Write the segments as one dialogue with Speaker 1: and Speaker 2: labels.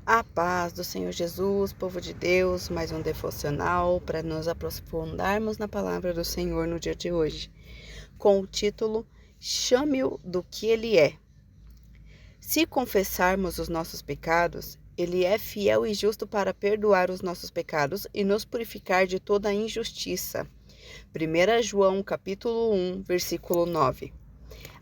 Speaker 1: A paz do Senhor Jesus, povo de Deus, mais um devocional para nos aprofundarmos na palavra do Senhor no dia de hoje, com o título Chame-o do que Ele é. Se confessarmos os nossos pecados, Ele é fiel e justo para perdoar os nossos pecados e nos purificar de toda injustiça. 1 João capítulo 1, versículo 9.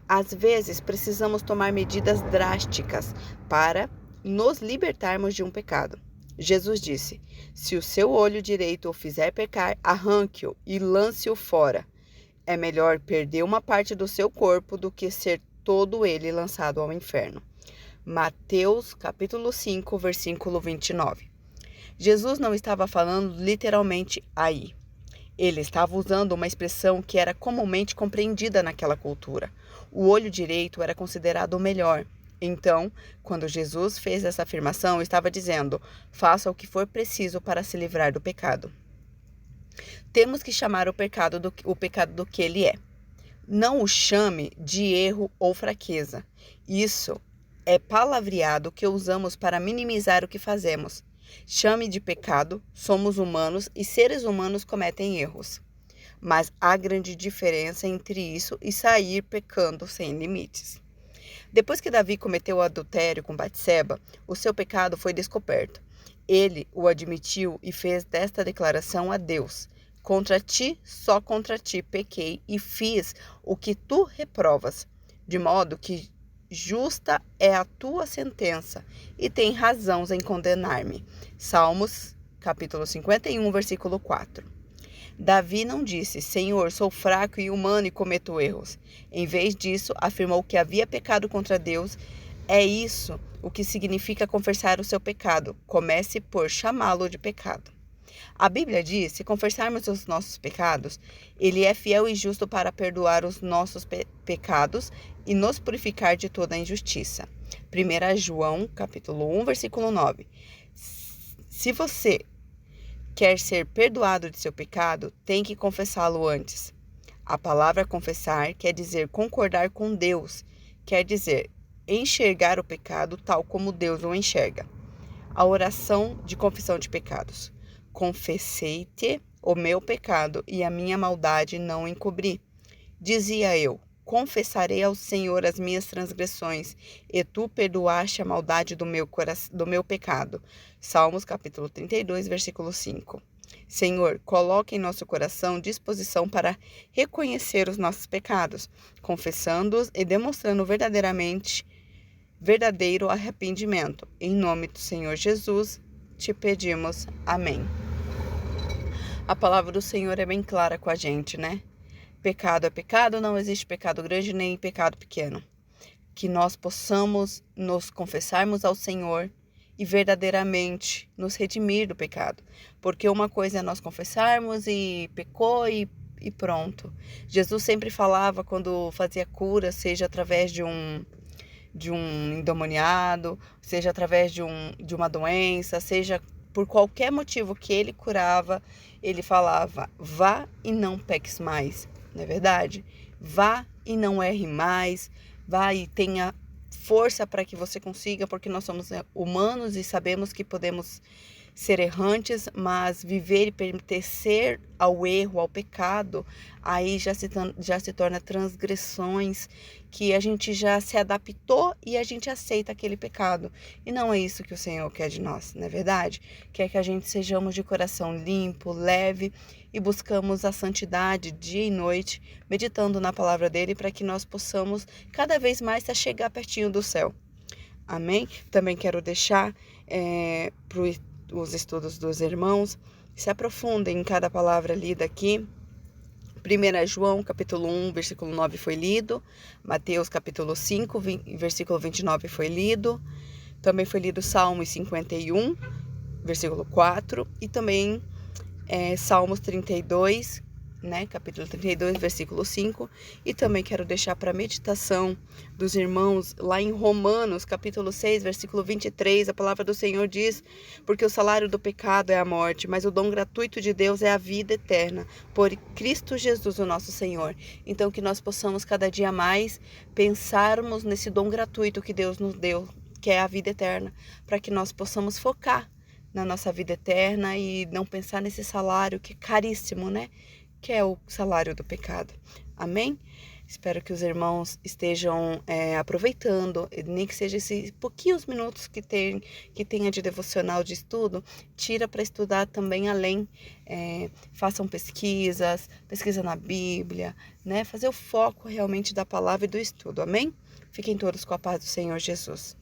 Speaker 1: Às vezes precisamos tomar medidas drásticas para nos libertarmos de um pecado. Jesus disse: se o seu olho direito o fizer pecar, arranque-o e lance-o fora. É melhor perder uma parte do seu corpo do que ser todo ele lançado ao inferno. Mateus capítulo 5, versículo 29. Jesus não estava falando literalmente aí. Ele estava usando uma expressão que era comumente compreendida naquela cultura. O olho direito era considerado o melhor. Então, quando Jesus fez essa afirmação, estava dizendo: faça o que for preciso para se livrar do pecado. Temos que chamar o pecado do que ele é. Não o chame de erro ou fraqueza. Isso é palavreado que usamos para minimizar o que fazemos. Chame de pecado, somos humanos e seres humanos cometem erros. Mas há grande diferença entre isso e sair pecando sem limites. Depois que Davi cometeu o adultério com Batseba, o seu pecado foi descoberto. Ele o admitiu e fez desta declaração a Deus: contra ti, só contra ti pequei e fiz o que tu reprovas, de modo que justa é a tua sentença e tem razão em condenar-me. Salmos, capítulo 51, versículo 4. Davi não disse: Senhor, sou fraco e humano e cometo erros. Em vez disso, afirmou que havia pecado contra Deus. É isso o que significa confessar o seu pecado. Comece por chamá-lo de pecado. A Bíblia diz: se confessarmos os nossos pecados, Ele é fiel e justo para perdoar os nossos pecados e nos purificar de toda injustiça. 1 João, capítulo 1, versículo 9. Se você quer ser perdoado de seu pecado, tem que confessá-lo antes. A palavra confessar quer dizer concordar com Deus, quer dizer enxergar o pecado tal como Deus o enxerga. A oração de confissão de pecados. Confessei-te o meu pecado e a minha maldade não encobri. Dizia eu: confessarei ao Senhor as minhas transgressões, e tu perdoaste a maldade do meu pecado. Salmos capítulo 32, versículo 5. Senhor, coloque em nosso coração disposição para reconhecer os nossos pecados, confessando-os e demonstrando verdadeiro arrependimento. Em nome do Senhor Jesus, te pedimos. Amém. A palavra do Senhor é bem clara com a gente, né? Pecado é pecado, não existe pecado grande nem pecado pequeno. Que nós possamos nos confessarmos ao Senhor e verdadeiramente nos redimir do pecado. Porque uma coisa é nós confessarmos e pecou e pronto. Jesus sempre falava quando fazia cura, seja através de um endemoniado, seja através de uma doença, seja por qualquer motivo que ele curava, ele falava: vá e não peques mais. Não é verdade? Vá e não erre mais, vá e tenha força para que você consiga, porque nós somos humanos e sabemos que podemos ser errantes, mas viver e pertencer ao erro, ao pecado, aí já se torna transgressões que a gente já se adaptou e a gente aceita aquele pecado. E não é isso que o Senhor quer de nós, não é verdade? Quer que a gente sejamos de coração limpo, leve e buscamos a santidade dia e noite, meditando na palavra dele para que nós possamos cada vez mais chegar pertinho do céu. Amém? Também quero deixar os estudos dos irmãos, se aprofundem em cada palavra lida aqui. 1 João, capítulo 1, versículo 9 foi lido. Mateus, capítulo 5, versículo 29 foi lido. Também foi lido Salmos 51, versículo 4. E também Salmos 32, né, capítulo 32, versículo 5. E também quero deixar para meditação dos irmãos lá em Romanos, capítulo 6, versículo 23. A palavra do Senhor diz: porque o salário do pecado é a morte, mas o dom gratuito de Deus é a vida eterna, por Cristo Jesus, o nosso Senhor. Então, que nós possamos cada dia mais pensarmos nesse dom gratuito que Deus nos deu, que é a vida eterna, para que nós possamos focar na nossa vida eterna e não pensar nesse salário que é caríssimo, né? Que é o salário do pecado. Amém? Espero que os irmãos estejam aproveitando, nem que seja esses pouquinhos minutos que tenha de devocional de estudo, tira para estudar também além. Façam pesquisa na Bíblia, né? Fazer o foco realmente da palavra e do estudo. Amém? Fiquem todos com a paz do Senhor Jesus.